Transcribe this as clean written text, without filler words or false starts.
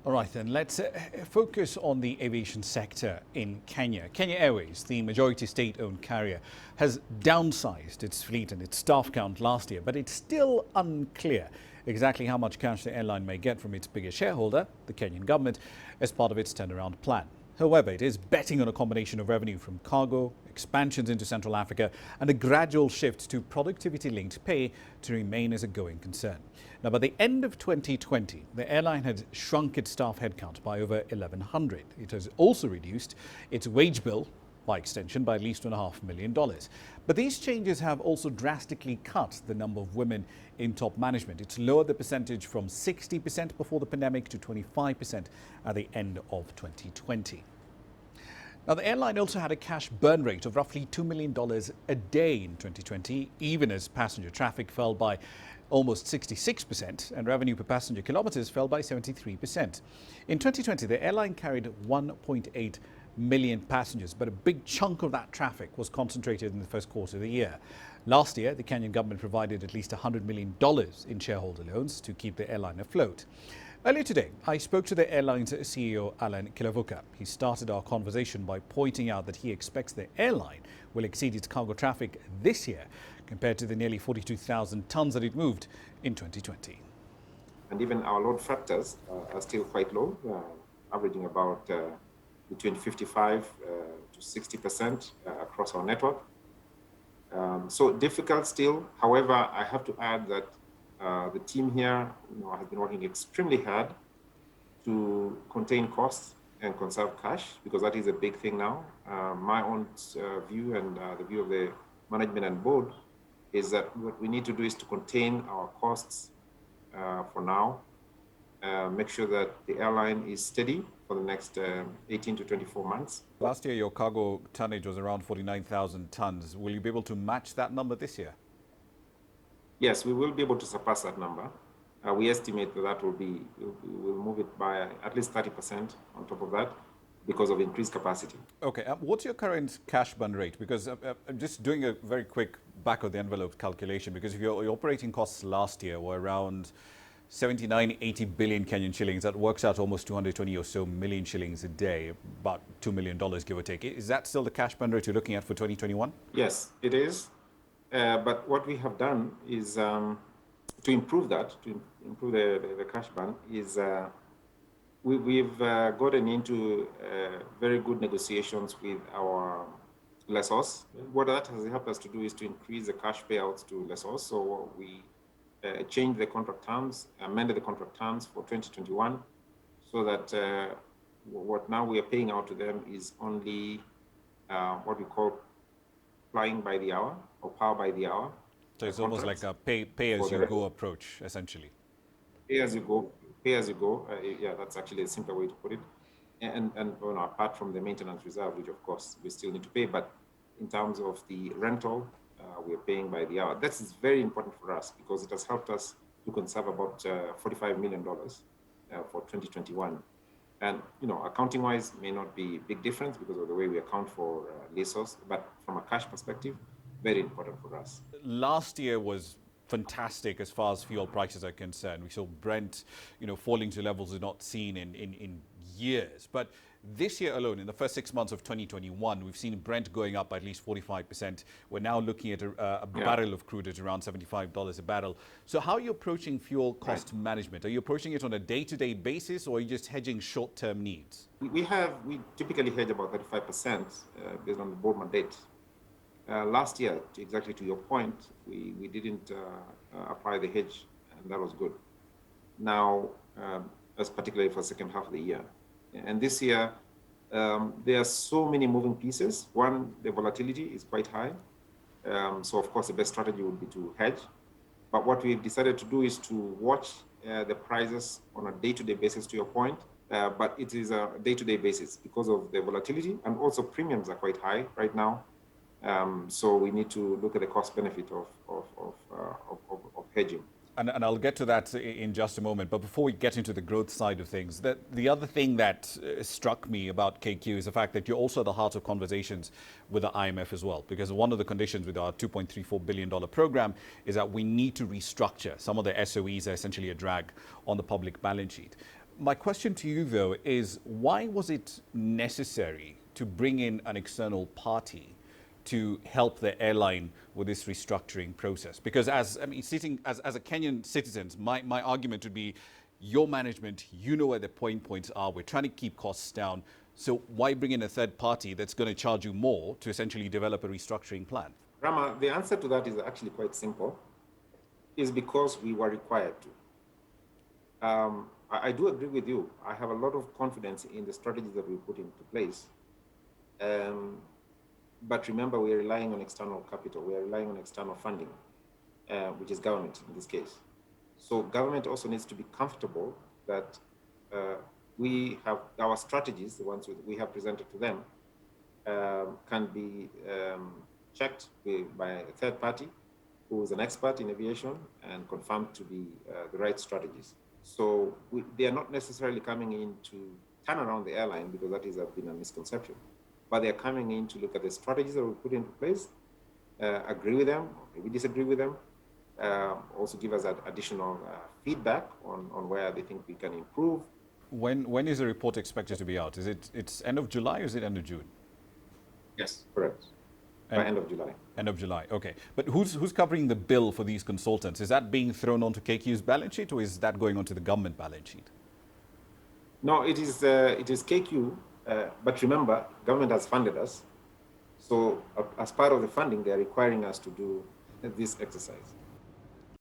All right, then let's focus on the aviation sector in Kenya. Kenya Airways, the majority state-owned carrier, has downsized its fleet and its staff count last year, but it's still unclear exactly how much cash the airline may get from its biggest shareholder, the Kenyan government, as part of its turnaround plan. However, it is betting on a combination of revenue from cargo, expansions into Central Africa, and a gradual shift to productivity-linked pay to remain as a going concern. Now, by the end of 2020, the airline had shrunk its staff headcount by over 1,100. It has also reduced its wage bill, by extension, by at least $2.5 million. But these changes have also drastically cut the number of women in top management. It's lowered the percentage from 60% before the pandemic to 25% at the end of 2020. Now, the airline also had a cash burn rate of roughly $2 million a day in 2020, even as passenger traffic fell by almost 66% and revenue per passenger kilometers fell by 73%. In 2020, the airline carried 1.8 million passengers, but a big chunk of that traffic was concentrated in the first quarter of the year. Last year, the Kenyan government provided at least $100 million in shareholder loans to keep the airline afloat. Earlier today, I spoke to the airline's CEO, Alan Kilavuka. He started our conversation by pointing out that he expects the airline will exceed its cargo traffic this year compared to the nearly 42,000 tons that it moved in 2020. And even our load factors are still quite low, averaging about between 55 to 60% across our network. So difficult still. However, I have to add that the team here has been working extremely hard to contain costs and conserve cash, because that is a big thing now. My own view and the view of the management and board is that what we need to do is to contain our costs for now, make sure that the airline is steady for the next 18 to 24 months. Last year, your cargo tonnage was around 49,000 tons. Will you be able to match that number this year? Yes, we will be able to surpass that number. We estimate that we'll move it by at least 30% on top of that because of increased capacity. Okay, what's your current cash burn rate? Because I'm just doing a very quick back of the envelope calculation, because if your operating costs last year were around 79, 80 billion Kenyan shillings, that works out almost 220 or so million shillings a day, about $2 million, give or take. Is that still the cash burn rate you're looking at for 2021? Yes, it is. But what we have done is to improve that, to improve the cash burn, is we've gotten into very good negotiations with our lessors. What that has helped us to do is to increase the cash payouts to lessors. So we changed the contract terms, amended the contract terms for 2021, so that what now we are paying out to them is only what we call flying by the hour or power by the hour. So it's almost like a pay-as-you-go approach, essentially. Pay as you go. Yeah, that's actually a simpler way to put it. And apart from the maintenance reserve, which of course we still need to pay, but in terms of the rental, we're paying by the hour. That is very important for us because it has helped us to conserve about $45 million for 2021. And accounting-wise, may not be a big difference because of the way we account for lessors, but from a cash perspective, very important for us. Last year was fantastic as far as fuel prices are concerned. We saw Brent, falling to levels we've not seen in years. But this year alone, in the first 6 months of 2021, we've seen Brent going up by at least 45%. We're now looking at a barrel of crude at around $75 a barrel. So how are you approaching fuel cost management? Are you approaching it on a day-to-day basis, or are you just hedging short-term needs? We typically hedge about 35% based on the board mandate. Last year, exactly to your point, we didn't apply the hedge, and that was good. Now, that's particularly for the second half of the year. And this year, there are so many moving pieces. One, the volatility is quite high. So of course, the best strategy would be to hedge. But what we've decided to do is to watch the prices on a day-to-day basis, to your point. But it is a day-to-day basis because of the volatility, and also premiums are quite high right now. So we need to look at the cost benefit of hedging. And I'll get to that in just a moment. But before we get into the growth side of things, the other thing that struck me about KQ is the fact that you're also at the heart of conversations with the IMF as well. Because one of the conditions with our $2.34 billion program is that we need to restructure. Some of the SOEs are essentially a drag on the public balance sheet. My question to you, though, is why was it necessary to bring in an external party to help the airline with this restructuring process? Because sitting as a Kenyan citizen, my argument would be your management, you know where the points are. We're trying to keep costs down. So why bring in a third party that's going to charge you more to essentially develop a restructuring plan? Rama, the answer to that is actually quite simple. Is because we were required to. I do agree with you. I have a lot of confidence in the strategies that we put into place. But remember, we are relying on external capital. We are relying on external funding, which is government in this case. So government also needs to be comfortable that we have our strategies, the ones we have presented to them, can be checked by a third party who is an expert in aviation and confirmed to be the right strategies. So they are not necessarily coming in to turn around the airline, because that has been a misconception, but they're coming in to look at the strategies that we put into place, agree with them, or maybe disagree with them, also give us additional feedback on where they think we can improve. When is the report expected to be out? It's end of July or is it end of June? Yes, correct. By end of July. End of July, okay. But who's covering the bill for these consultants? Is that being thrown onto KQ's balance sheet, or is that going onto the government balance sheet? No, it is KQ, but remember, government has funded us. So as part of the funding, they're requiring us to do this exercise.